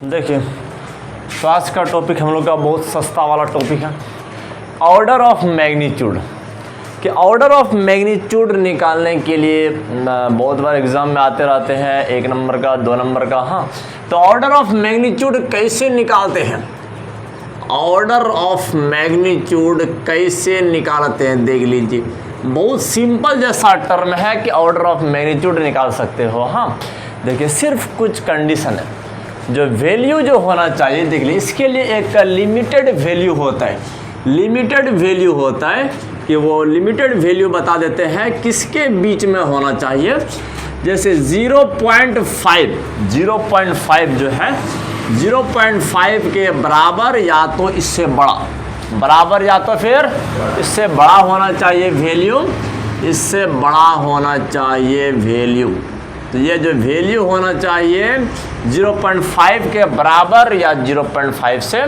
देखिए, तो आज का टॉपिक हम लोग का बहुत सस्ता वाला टॉपिक है, ऑर्डर ऑफ मैग्नीट्यूड। कि ऑर्डर ऑफ मैग्नीट्यूड निकालने के लिए बहुत बार एग्ज़ाम में आते रहते हैं, 1 नंबर का, 2 नंबर का। हाँ, तो ऑर्डर ऑफ मैग्नीट्यूड कैसे निकालते हैं, ऑर्डर ऑफ मैग्नीट्यूड कैसे निकालते हैं देख लीजिए। बहुत सिंपल जैसा टर्म है कि ऑर्डर ऑफ मैग्नीट्यूड निकाल सकते हो। हाँ, देखिए, सिर्फ कुछ कंडीशन है। जो वैल्यू जो होना चाहिए, देख लीजिए, इसके लिए एक लिमिटेड वैल्यू होता है। लिमिटेड वैल्यू होता है कि वो लिमिटेड वैल्यू बता देते हैं किसके बीच में होना चाहिए। जैसे 0.5 जो है 0.5 के बराबर या तो इससे बराबर या तो फिर इससे बड़ा होना चाहिए वैल्यू, इससे बड़ा होना चाहिए वैल्यू। तो ये जो वैल्यू होना चाहिए 0.5 के बराबर या 0.5 से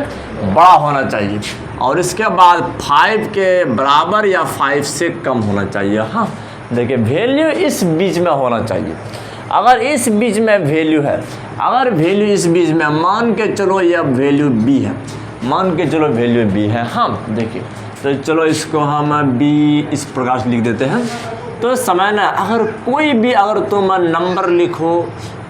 बड़ा होना चाहिए, और इसके बाद 5 के बराबर या 5 से कम होना चाहिए। हाँ, देखिए, वैल्यू इस बीच में होना चाहिए। अगर इस बीच में वैल्यू है, अगर वैल्यू इस बीच में, मान के चलो ये वैल्यू b है, मान के चलो वैल्यू b है। हाँ, देखिए, तो चलो इसको हम b इस प्रकार से लिख देते हैं। तो समझना, अगर कोई भी, अगर तुम नंबर लिखो,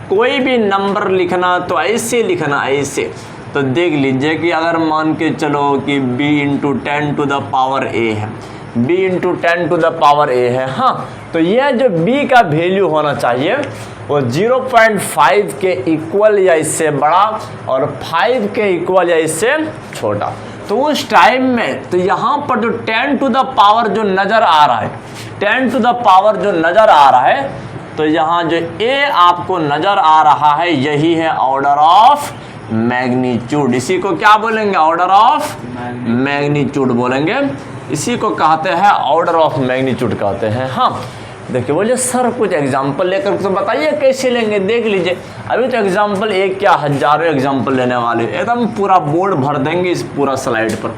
कोई भी नंबर लिखना तो ऐसे लिखना, ऐसे। तो देख लीजिए कि अगर मान के चलो कि b × 10 to the power a है, b × 10 to the power a है। हाँ, तो यह जो b का वैल्यू होना चाहिए वो 0.5 के इक्वल या इससे बड़ा और 5 के इक्वल या इससे छोटा। तो उस टाइम में तो यहाँ पर जो 10 to the power जो नज़र आ रहा है, 10 to the power जो नज़र आ रहा है, तो यहाँ जो a आपको नज़र आ रहा है, यही है ऑर्डर ऑफ मैग्नीट्यूड। इसी को क्या बोलेंगे, ऑर्डर ऑफ मैग्नीट्यूड बोलेंगे। इसी को कहते हैं ऑर्डर ऑफ मैग्नीट्यूड कहते हैं। हाँ, देखिए, बोलिए सर कुछ एग्जाम्पल लेकर तो बताइए कैसे लेंगे। देख लीजिए, अभी तो एग्जाम्पल एक क्या हजारों एग्जाम्पल लेने वाले, एकदम पूरा बोर्ड भर देंगे इस पूरा स्लाइड पर।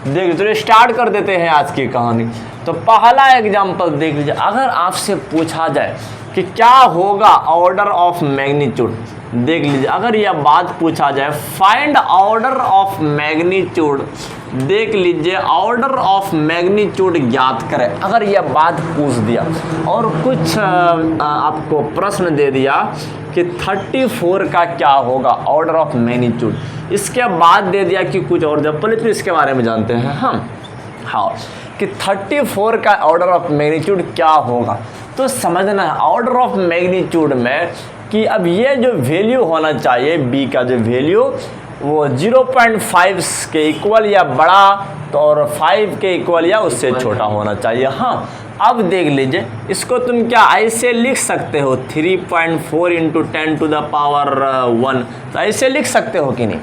देख लीजिए, स्टार्ट कर देते हैं आज की कहानी। तो पहला एग्जाम्पल देख लीजिए, अगर आपसे पूछा जाए कि क्या होगा ऑर्डर ऑफ मैग्नीट्यूड, देख लीजिए, अगर यह बात पूछा जाए फाइंड ऑर्डर ऑफ मैग्नीट्यूड, देख लीजिए, ऑर्डर ऑफ मैग्नीट्यूड ज्ञात करें। अगर यह बात पूछ दिया और कुछ आपको प्रश्न दे दिया कि 34 का क्या होगा ऑर्डर ऑफ मैग्नीट्यूड, इसके बाद दे दिया कि कुछ और, जब पहले तो इसके बारे में जानते हैं हम। हाँ, कि 34 का ऑर्डर ऑफ मैग्नीट्यूड क्या होगा, तो समझना है ऑर्डर ऑफ मैग्नीट्यूड में कि अब ये जो वैल्यू होना चाहिए b का जो वैल्यू वो 0.5 के इक्वल या बड़ा, तो और 5 के इक्वल या उससे छोटा होना चाहिए। हाँ, अब देख लीजिए, इसको तुम क्या ऐसे लिख सकते हो 3.4 × 10 to the power 1, तो ऐसे लिख सकते हो कि नहीं।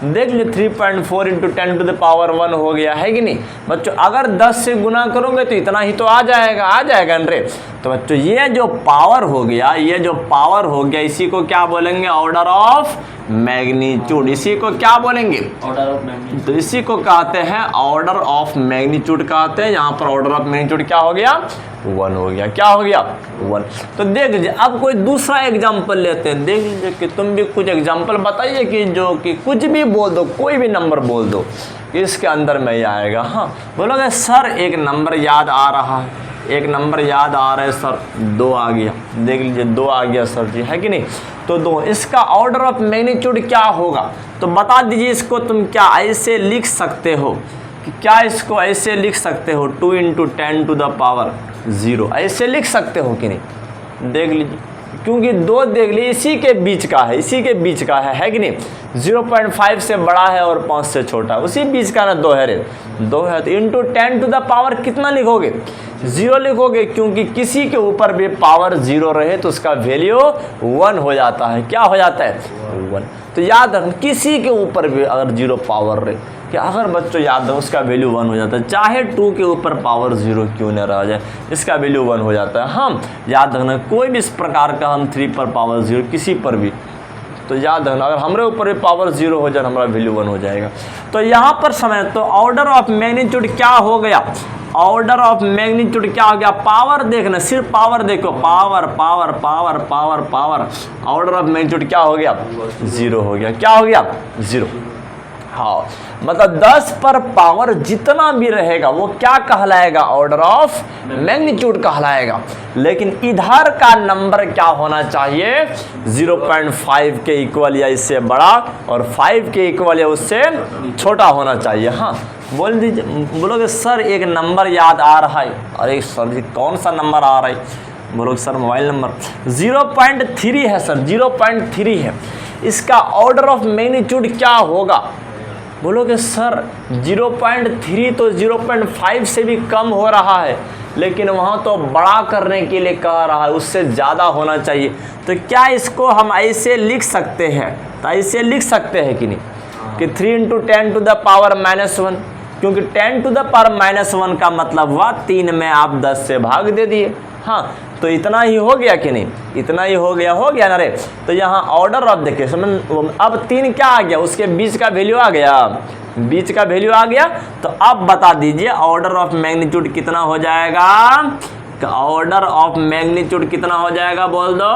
देख लीजिए, 3.4 × 10 to the power 1 हो गया है कि नहीं बच्चों। अगर 10 से गुना करोगे तो इतना ही तो आ जाएगा रे। तो बच्चों, ये जो पावर हो गया, ये जो पावर हो गया, इसी को क्या बोलेंगे, ऑर्डर ऑफ मैग्नीट्यूड। इसी को क्या बोलेंगे, ऑर्डर ऑफ मैग्नीट्यूड। तो इसी को कहते हैं ऑर्डर ऑफ मैग्नीट्यूड कहते हैं। यहाँ पर ऑर्डर ऑफ मैग्नीट्यूड क्या हो गया, 1 हो गया। क्या हो गया, 1। तो देख लीजिए, अब कोई दूसरा एग्जाम्पल लेते हैं। देख लीजिए कि तुम भी कुछ एग्जाम्पल बताइए कि जो कि कुछ भी बोल दो, कोई भी नंबर बोल दो, इसके अंदर में ही आएगा। हाँ, बोलोगे सर एक नंबर याद आ रहा है, एक नंबर याद आ रहा है सर, 2 आ गया। देख लीजिए, 2 आ गया सर जी, है कि नहीं। तो 2, इसका ऑर्डर ऑफ मैग्नीट्यूड क्या होगा, तो बता दीजिए। इसको तुम क्या ऐसे लिख सकते हो कि क्या इसको ऐसे लिख सकते हो 2 × 10 to the power 0, ऐसे लिख सकते हो कि नहीं। देख लीजिए, क्योंकि 2 देख लीजिए इसी के बीच का है, इसी के बीच का है कि नहीं। 0.5 से बड़ा है और 5 से छोटा है, उसी बीच का ना 2 है रे, 2 है। तो × 10 to the power कितना लिखोगे, 0 लिखोगे, क्योंकि किसी के ऊपर भी पावर 0 रहे तो उसका वैल्यू 1 हो जाता है। क्या हो जाता है, 1। तो याद रखना, किसी के ऊपर भी अगर 0 पावर रहे, कि अगर बच्चों याद है उसका वैल्यू 1 हो जाता है, चाहे 2 के ऊपर पावर 0 क्यों न रह जाए, इसका वैल्यू 1 हो जाता है। हम याद रखना, कोई भी इस प्रकार का हम 3 पर पावर 0 किसी पर भी, तो याद रखना अगर हमारे ऊपर भी पावर 0 हो जाए हमारा वैल्यू 1 हो जाएगा। तो यहाँ पर समय, तो ऑर्डर ऑफ मैग्नीट्यूड क्या हो गया, ऑर्डर ऑफ मैग्नीट्यूड क्या हो गया, पावर देखना, सिर्फ पावर देखो, power power power power power, order of magnitude क्या हो गया, 0 हो गया। क्या हो गया, 0। हाँ, मतलब 10 पर पावर जितना भी रहेगा वो क्या कहलाएगा, ऑर्डर ऑफ मैग्नीट्यूड कहलाएगा। लेकिन इधर का नंबर क्या होना चाहिए, 0.5 के इक्वल या इससे बड़ा, और 5 के इक्वल या उससे छोटा होना चाहिए। हाँ, बोल दीजिए, बोलोगे सर एक नंबर याद आ रहा है, अरे सर जी कौन सा नंबर आ रहा है, बोलोगे सर मोबाइल नंबर 0.3 है सर, 0.3 है, इसका ऑर्डर ऑफ मैग्नीट्यूड क्या होगा, बोलोगे सर 0.3 तो 0.5 से भी कम हो रहा है, लेकिन वहाँ तो बड़ा करने के लिए कह रहा है, उससे ज़्यादा होना चाहिए, तो क्या इसको हम ऐसे लिख सकते हैं, तो ऐसे लिख सकते हैं कि नहीं कि 3 × 10⁻⁻1, क्योंकि 10⁻⁻1 का मतलब हुआ 3 में आप 10 से भाग दे दिए। हाँ, तो इतना ही हो गया कि नहीं, इतना ही हो गया ना रे। तो यहाँ ऑर्डर ऑफ देखिए समझ, अब 3 क्या आ गया, उसके बीच का वैल्यू आ गया, बीच का वैल्यू आ गया। तो अब बता दीजिए ऑर्डर ऑफ मैग्नीट्यूड कितना हो जाएगा, ऑर्डर ऑफ मैग्नीट्यूड कितना हो जाएगा, बोल दो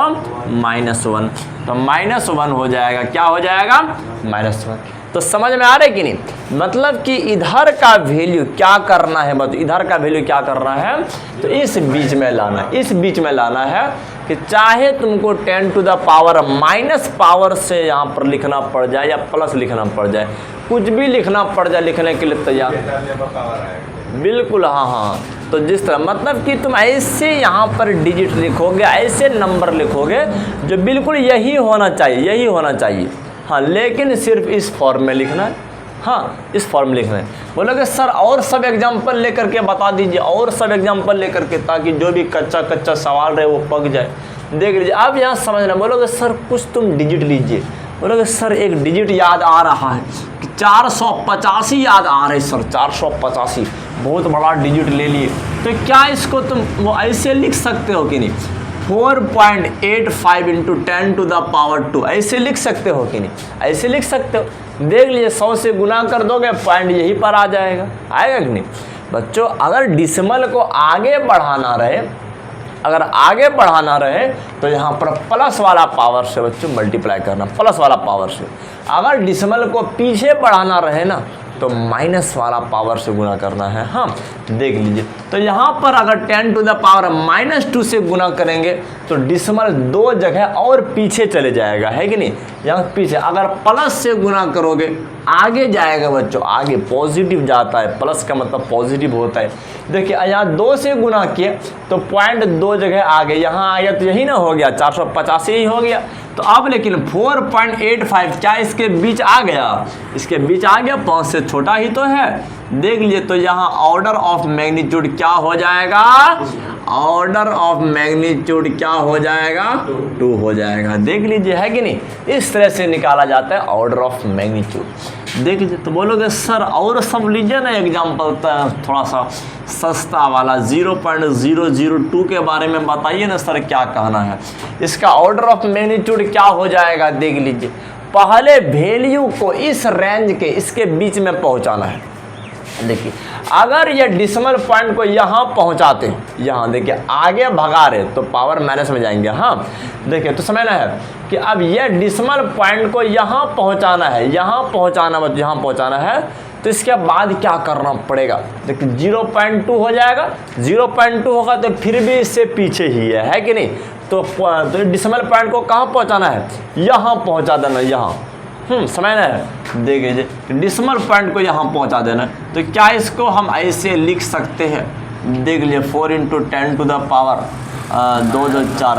-1। तो -1 हो जाएगा, क्या हो जाएगा, -1। तो समझ में आ रहा है कि नहीं, मतलब कि इधर का वैल्यू क्या करना है, मतलब इधर का वैल्यू क्या करना है, तो इस बीच में लाना है, इस बीच में लाना है कि चाहे तुमको 10⁻⁻ पावर से यहाँ पर लिखना पड़ जाए या प्लस लिखना पड़ जाए, कुछ भी लिखना पड़ जाए, लिखने के लिए तैयार, बिल्कुल। हाँ हाँ, तो जिस तरह मतलब कि तुम ऐसे यहाँ पर डिजिट लिखोगे, ऐसे नंबर लिखोगे जो बिल्कुल यही होना चाहिए, यही होना चाहिए। हाँ, लेकिन सिर्फ इस फॉर्म में लिखना है। हाँ, इस फॉर्म में लिखना है। बोलोगे सर और सब एग्जाम्पल लेकर के बता दीजिए, और सब एग्जाम्पल लेकर के, ताकि जो भी कच्चा सवाल रहे वो पक जाए। देख लीजिए, अब यहाँ समझना। बोलोगे सर कुछ तुम डिजिट लीजिए, बोलोगे सर एक डिजिट याद आ रहा है कि 485 याद आ रहा है सर, 485 बहुत बड़ा डिजिट ले लिए, तो क्या इसको तुम वो ऐसे लिख सकते हो कि नहीं, 4.85 × 10⁻², ऐसे लिख सकते हो कि नहीं, ऐसे लिख सकते हो। देख लीजिए 100 से गुना कर दोगे, पॉइंट यहीं पर आ जाएगा, आएगा कि नहीं बच्चों। अगर डिसिमल को आगे बढ़ाना रहे, अगर आगे बढ़ाना रहे तो यहाँ पर प्लस वाला पावर से बच्चों मल्टीप्लाई करना, प्लस वाला पावर से। अगर डिसिमल को पीछे बढ़ाना रहे ना तो माइनस वाला पावर से गुना करना है। हाँ, देख लीजिए, तो यहाँ पर अगर 10⁻⁻2 से गुना करेंगे तो डिसिमल 2 जगह और पीछे चले जाएगा, है कि नहीं, यहाँ पीछे। अगर प्लस से गुना करोगे आगे जाएगा बच्चों, आगे पॉजिटिव जाता है, प्लस का मतलब पॉजिटिव होता है। देखिए यहाँ 2 से गुना किए तो पॉइंट 2 जगह आगे, यहाँ आ गया तो यही ना हो गया, 485 ही हो गया। तो अब लेकिन 4.85 क्या इसके बीच आ गया, इसके बीच आ गया, 5 से छोटा ही तो है। देख लीजिए, तो यहाँ ऑर्डर ऑफ मैग्नीट्यूड क्या हो जाएगा, ऑर्डर ऑफ मैग्नीट्यूड क्या हो जाएगा, 2 हो जाएगा। देख लीजिए, है कि नहीं, इस तरह से निकाला जाता है ऑर्डर ऑफ मैग्नीट्यूड। देख लीजिए, तो बोलोगे सर और सब लीजिए ना एग्जाम्पल, थोड़ा सा सस्ता वाला 0.002 के बारे में बताइए ना सर, क्या कहना है, इसका ऑर्डर ऑफ मैग्नीट्यूड क्या हो जाएगा। देख लीजिए, पहले वैल्यू को इस रेंज के इसके बीच में पहुंचाना है। देखिए, अगर ये डिसिमल पॉइंट को यहाँ पहुँचाते हैं, यहाँ देखिए आगे भगा रहे तो पावर माइनस में जाएंगे। हाँ, देखिए, तो समझना है कि अब ये डिसिमल पॉइंट को यहाँ पहुँचाना है, यहाँ पहुँचाना, मतलब यहाँ पहुँचाना है, तो इसके बाद क्या करना पड़ेगा। देखिए 0.2 हो जाएगा, 0.2 होगा तो फिर भी इससे पीछे ही है कि नहीं। तो डिसिमल पॉइंट को कहाँ पहुँचाना है, यहाँ पहुँचा देना, यहाँ समझना है। देख लीजिए, डिसिमल पॉइंट को यहाँ पहुँचा देना। तो क्या इसको हम ऐसे लिख सकते हैं, देख लीजिए 4 × 10⁻2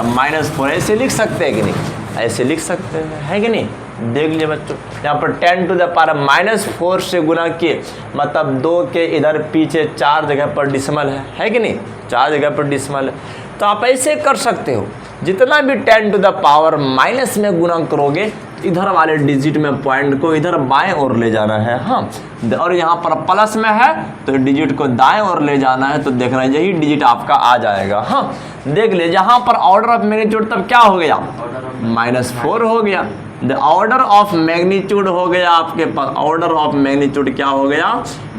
-4 ऐसे लिख सकते हैं कि नहीं, ऐसे लिख सकते हैं, है कि नहीं। देख लीजिए बच्चों, यहाँ पर 10⁻⁻4 से गुना किए, मतलब 2 के इधर पीछे 4 जगह पर डिसिमल है कि नहीं, 4 जगह पर डिसिमल है। तो आप ऐसे कर सकते हो, जितना भी 10⁻⁻ में गुना करोगे, इधर वाले डिजिट में पॉइंट को इधर बाएं ओर ले जाना है। हाँ, और यहाँ पर प्लस में है तो डिजिट को दाएं ओर ले जाना है, तो देखना यही डिजिट आपका आ जाएगा। हाँ, देख ले, यहाँ पर ऑर्डर ऑफ मैग्नीट्यूड तब क्या हो गया, -4 हो गया। द ऑर्डर ऑफ मैग्नीट्यूड हो गया आपके पास, ऑर्डर ऑफ मैग्नीट्यूड क्या हो गया,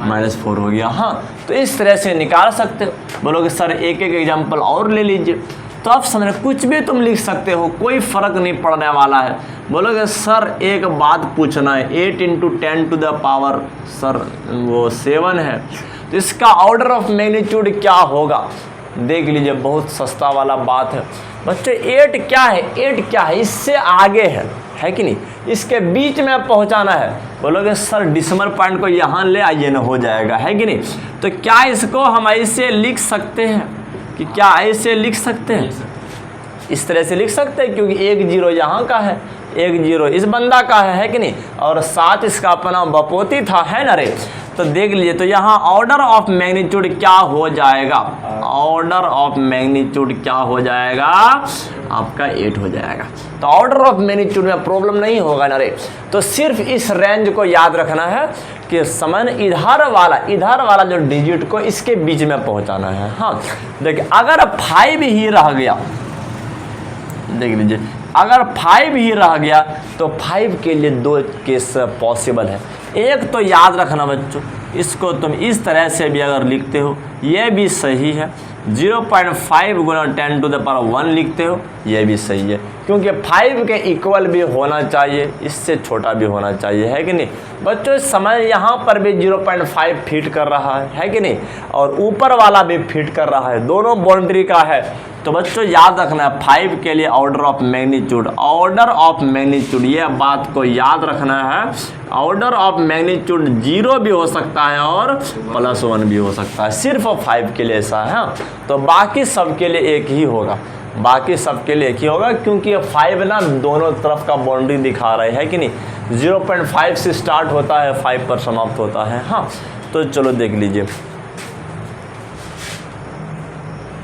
-4 हो गया। हाँ, तो इस तरह से निकाल सकते हो। बोलोगे सर एक एक एग्जाम्पल और ले लीजिए, तो आप समझ कुछ भी तुम लिख सकते हो, कोई फ़र्क नहीं पड़ने वाला है। बोलोगे सर एक बात पूछना है, 8 × 10⁻, सर वो 7 है, तो इसका ऑर्डर ऑफ मैग्नीट्यूड क्या होगा, देख लीजिए, बहुत सस्ता वाला बात है बच्चों। 8 क्या है, 8 क्या है, इससे आगे है कि नहीं, इसके बीच में पहुंचाना है। बोलोगे सर डिसमल पॉइंट को यहाँ ले आइए ना, हो जाएगा, है कि नहीं। तो क्या इसको हम ऐसे लिख सकते हैं कि क्या ऐसे लिख सकते हैं, इस तरह से लिख सकते हैं, क्योंकि 1 0 यहाँ का है, 1 0 इस बंदा का है कि नहीं, और 7 इसका अपना बपोती था, है ना रे। तो देख लीजिए, तो यहाँ ऑर्डर ऑफ मैग्नीट्यूड क्या हो जाएगा, ऑर्डर ऑफ मैग्नीट्यूड क्या हो जाएगा, आपका 8 हो जाएगा। तो ऑर्डर ऑफ मैग्नीट्यूड में प्रॉब्लम नहीं होगा ना रे। तो सिर्फ इस रेंज को याद रखना है कि समान इधर वाला जो डिजिट को इसके बीच में पहुंचाना है। हाँ देखिए, अगर 5 ही रह गया, देख लीजिए, अगर 5 ही रह गया तो 5 के लिए 2 केस पॉसिबल है। एक तो याद रखना बच्चों, इसको तुम इस तरह से भी अगर लिखते हो ये भी सही है, 0.5 × 10⁻1 लिखते हो ये भी सही है, क्योंकि 5 के इक्वल भी होना चाहिए, इससे छोटा भी होना चाहिए, है कि नहीं बच्चों। समय यहाँ पर भी 0.5 फिट कर रहा है कि नहीं, और ऊपर वाला भी फिट कर रहा है, दोनों बाउंड्री का है। तो बच्चों याद रखना है 5 के लिए order of magnitude, order of magnitude, ये बात को याद रखना है। ऑर्डर ऑफ मैग्नीट्यूड 0 भी हो सकता है और +1 भी हो सकता है, सिर्फ 5 के लिए ऐसा है। तो बाकी सब के लिए एक ही होगा, बाकी सब के लिए एक ही होगा, क्योंकि 5 ना दोनों तरफ का बाउंड्री दिखा रहे हैं कि नहीं। 0.5 से स्टार्ट होता है, 5 पर समाप्त होता है। हाँ, तो चलो देख लीजिए।